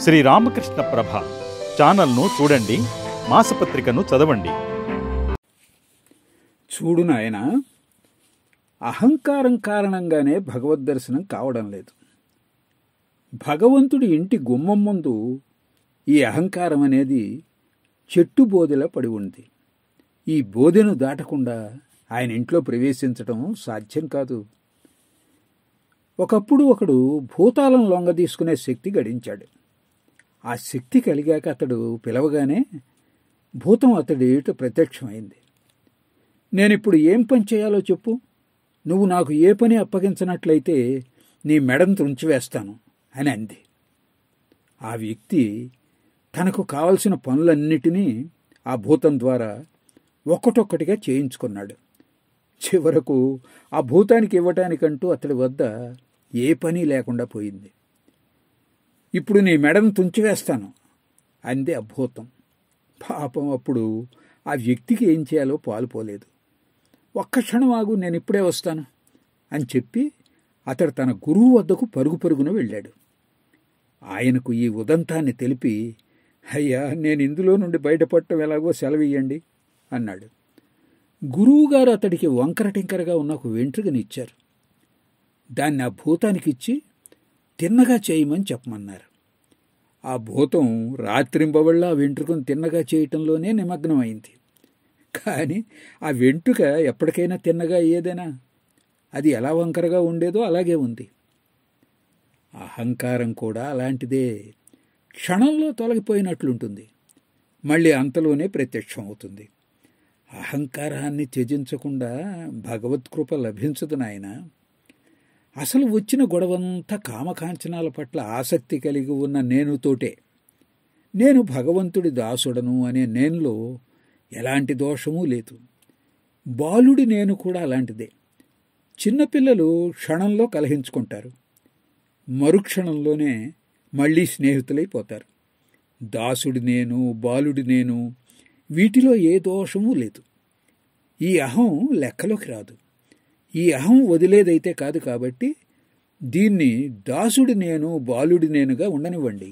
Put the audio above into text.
శ్రీ రామకృష్ణ ప్రభ ఛానల్ను చూడండి, మాసపత్రికను చదవండి. చూడు నాయనా, అహంకారం కారణంగానే భగవద్ దర్శనం కావడం లేదు. భగవంతుడి ఇంటి గుమ్మం ముందు ఈ అహంకారం అనేది చెట్టు బోదెలా పడి ఉంది. ఈ బోదెను దాటకుండా ఆయన ఇంట్లో ప్రవేశించటం సాధ్యం కాదు. ఒకప్పుడు ఒకడు భూతాలను లొంగ తీసుకునే శక్తి గడించాడు. ఆ శక్తి కలిగాక అతడు పిలవగానే భూతం అతడి ఎదుట ప్రత్యక్షమైంది. నేనిప్పుడు ఏం పని చేయాలో చెప్పు, నువ్వు నాకు ఏ పని అప్పగించనట్లయితే నీ మెడను తుంచివేస్తాను అని అంది. ఆ వ్యక్తి తనకు కావలసిన పనులన్నిటినీ ఆ భూతం ద్వారా ఒక్కటొక్కటిగా చేయించుకున్నాడు. చివరకు ఆ భూతానికి ఇవ్వటానికంటూ అతడి వద్ద ఏ పని లేకుండా పోయింది. ఇప్పుడు నీ మెడను తుంచివేస్తాను అంది ఆ భూతం. పాపం అప్పుడు ఆ వ్యక్తికి ఏం చేయాలో పాలుపోలేదు. ఒక్క క్షణం ఆగు, నేను ఇప్పుడే వస్తాను అని చెప్పి అతడు తన గురువు వద్దకు పరుగు పరుగున వెళ్ళాడు. ఆయనకు ఈ ఉదంతాన్ని తెలిపి, అయ్యా, నేను ఇందులో నుండి బయటపడటం ఎలాగో సెలవియ్యండి అన్నాడు. గురువుగారు అతడికి వంకర టింకరగా ఉన్న ఒక వెంట్రుకనిచ్చారు. దాన్ని ఆ భూతానికి ఇచ్చి తిన్నగా చేయమని చెప్పమన్నారు. ఆ భూతం రాత్రింబవళ్ళ ఆ వెంట్రుకను తిన్నగా చేయటంలోనే నిమగ్నమైంది. కానీ ఆ వెంట్రుక ఎప్పటికైనా తిన్నగా అయ్యేదేనా? అది ఎలా వంకరగా ఉండేదో అలాగే ఉంది. అహంకారం కూడా అలాంటిదే. క్షణంలో తొలగిపోయినట్లుంటుంది, మళ్ళీ అంతలోనే ప్రత్యక్షం అవుతుంది. అహంకారాన్ని త్యజించకుండా భగవత్కృప లభించదు నాయనా. అసలు వచ్చిన గొడవంతా కామకాంచనాల పట్ల ఆసక్తి కలిగి ఉన్న నేనుతోటే. నేను భగవంతుడి దాసుడను అనే నేనులో ఎలాంటి దోషమూ లేదు. బాలుడి నేను కూడా అలాంటిదే. చిన్నపిల్లలు క్షణంలో కలహించుకుంటారు, మరుక్షణంలోనే మళ్ళీ స్నేహితులైపోతారు. దాసుడి నేను, బాలుడి నేను, వీటిలో ఏ దోషమూ లేదు. ఈ అహం లెక్కలోకి రాదు. ఈ అహం వదిలేదైతే కాదు. కాబట్టి దీన్ని దాసుడి నేను, బాలుడి నేనుగా ఉండనివ్వండి.